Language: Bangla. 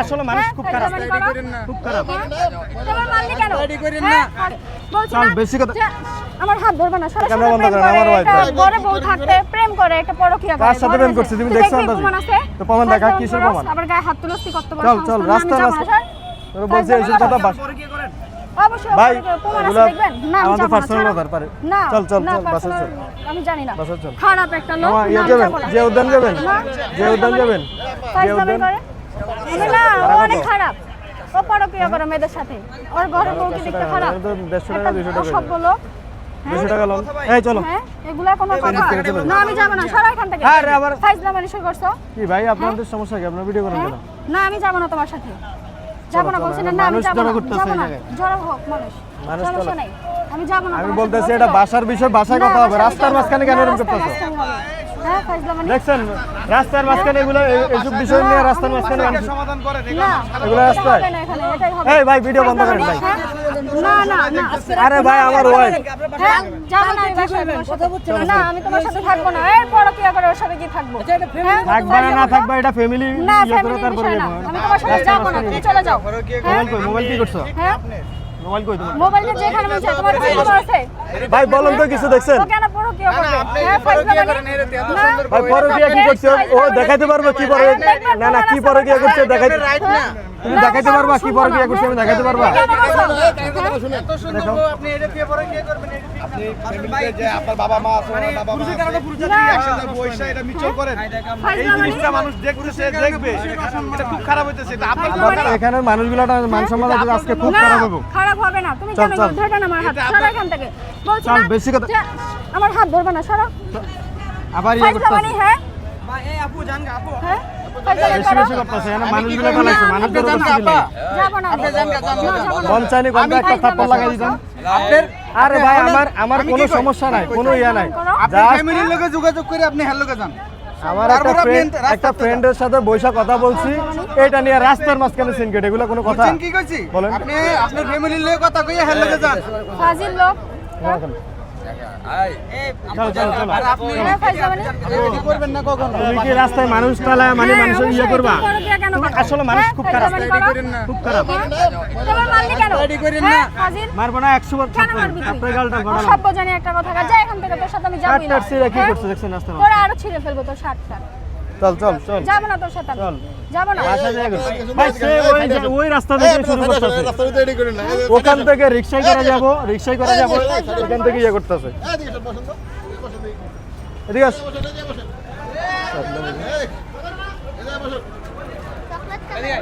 আসলে মানুষ খুব খারাপ, খুব খারাপ। তোমার মানলি কেন? রেডি করেন না। বলছি চল না, বেশি কথা। আমার হাত ধরবে না। সারা ক্যামেরা বন্ধ প্রেম করেন, আমার করে, ওয়াইফ। একটা বড় বউ থাকতে প্রেম করে, একটা পরকীয়া করে। কার সাথে প্রেম করছে তুমি দেখছো আন্দাজ? তো প্রমাণ দেখা, কিসের প্রমাণ? আবার গায়ে হাত তুলস্তি করতে পারো। চল চল রাস্তা রাস্তা তোর বলছে এইসব কথা বাস। অবশ্যই ভাই প্রমাণ আছে এগুলা দেখবেন। না আমি আমাদের যাব না, পার্সোনাল ছাড়ো। ব্যাপার পারে। না চল চল না, চল বাসে personal চল। আমি জানি না। বাসে চল। খারাপ একটা লোক। আমার না, ইয়ে আমি যাবেন, যাবো না। যে উদ্যান যাবেন, না, যে উদ্যান যাবেন, যে ফাইজলামি উদ্যান। করে। আমি না, ও অনেক খারাপ। ও পরকীয়া করে মেয়েদের সাথে। ওর ঘরের বউকে দেখতে খারাপ। 150 টাকা 200 টাকা। সব বলো। 200 টাকা লোন। এই চলো। হ্যাঁ, এগুলা কোনো কথা? চলো। না আমি যাব না, সরো এখান থেকে। আরে আবার ফাইজলামি শুরু করছো? কি ভাই আপনাদের সমস্যা কি? আপনারা ভিডিও করেন হ্যাঁ? কেন? না আমি যাব না তোমার সাথে। যাব না চলো, বলছি না, চলো, না আমি মানুষ যাব জড়ো না। করতেছে যাব এই না। জায়গায়। জড়ো হোক মানুষ। মানুষ সমস্যা চলো। নাই। আমি যাব না। আমি তোমার বলতেছি সাথে, এটা বলছি তো। বাসার বিষয়, বাসায় না, কথা হবে। বাসার রাস্তার বিষয়- মাঝখানে কেন না, এরকম রাস্তায় করতেছো? মাঝখানে হবে। হ্যাঁ, ফাইজলামি। দেখছেন রাস্তার মাঝখানে এগুলো এইসব বিষয় নিয়ে রাস্তার মাঝখানে না, এগুলো রাস্তায়। হবে না এখানে, এটাই হবে। এই ভাই ভিডিও বন্ধ করেন ভাই। হ্যাঁ? না না না। আরে ভাই আমার ওয়াইফ। হ্যাঁ, যাবো না আমি বাসায়, তোমার সাথে। না আমি তোমার সাথে থাকবো না। এই পরকীয়া করে ওর সাথে কি থাকবো? হ্যাঁ? থাকবা না না থাকবা এটা ফ্যামিলি না, ইয়ে করে family তারপরে বিষয় না। যাবো। আমি তোমার সাথে যাবো না, তুমি চলে যাও। মোবাইল কই? মোবাইল কি করছো? হ্যাঁ? মোবাইল কই তোমার? মোবাইলটা যেখানে মন চায়, তোমার ফোন নাম্বার আছে? ভাই বলুন তো কিছু দেখছেন? ও কেন পরকীয়া করবে? হ্যাঁ, ফাইজলামি। না। ভাই পরকিয়া কি করছে? ও দেখাইতে পারবে কি পরে? না না কি পরকিয়া করছে দেখাইতে তুমি দেখাইতে পারবা কি পরকিয়া করছে? আমি দেখাইতে পারবা? আপনার বাবা মা আছে, ওনার বাবা মা আছে। এটা মিচল করেন। এই জিনিসটা মানুষ দেখতেছে, দেখবে। এটা খুব খারাপ হইতেছে। এটা আপনার এখানের মানুষগুলোর মান সম্মান আজকে খুব না, খারাপ হবে। খারাপ হবে না। তুমি চল, কেন চল। ধরবে না আমার হাত? সরো এখান থেকে। বলছি চল, না, বেশি কথা- যে আমার হাত ধরবে না, সরো। আবার ইয়ে ফাইজলামি, করতেছে। হ্যাঁ? হ্যাঁ? ফাইজলামি বেশি করো। বেশি করতেছে। এখানে মানুষগুলো পালাইছে, মানুষদের উপস্থিতি নেই। যাবো না আমি। না, যাবো না। মন চাইনি কোনটা একটা থাপ্পড় লাগাই দিতাম। আরে ভাই আমার কোনো সমস্যা নাই, কোনো ইয়া নাই। Just ফ্যামিলির লোকে যোগাযোগ করে আপনি হ্যাঁ লোকে যান। আমার তারপর আপনি একটা ফ্রেন্ডের সাথে বসে কথা বলছি, এটা নিয়ে রাস্তার মাঝখানে সিনকেট, এগুলো কোনো কথা? বুঝছেন কি কইছি? বলেন। আপনি আপনার ফ্যামিলির লোকে কথা কইয়া হ্যাঁ লোকে যান। ফাজিল লোক। চল চল চল। হ্যাঁ, ফাইজলামি। কি করবেন না কখনো। তুমি কি রাস্তায় মানুষ টালায় মানে হ্যাঁ, মানুষের ইয়ে অবশ্যই। করবা? তুমি পরকীয়া কেন তুমি করো? আসলে মানুষ হ্যাঁ, খুব খারাপ, ফাইজলামি করো। খুব খারাপ। তোমার মানলি কেন? রেডি করেন হ্যাঁ, না। ফাজিল। মারবো না 100 বার কেন মারবি তুই? আপনার গালটা গড়ালাম। সভ্য জানি একটা কথা কয়, যা এখান থেকে, তোর সাথে আমি যাবই না। শার্ট ছিঁড়ে কি হ্যাঁ? করছে দেখছেন রাস্তায়? তোরা আরো ছিঁড়ে ফেলবো তোর শার্টটা। চল চল চল যাবো না তোর সাথে আমি। চল। যাবো না। বাসা যায় ভাই সে ওই রাস্তা থেকে শুরু করতেছে। রাস্তাটা রেডি করেন না। ওখান থেকে রিকশায় করে যাব, রিকশায় করে যাব, ওখান থেকে ইয়ে করতেছে। এদিকে আস।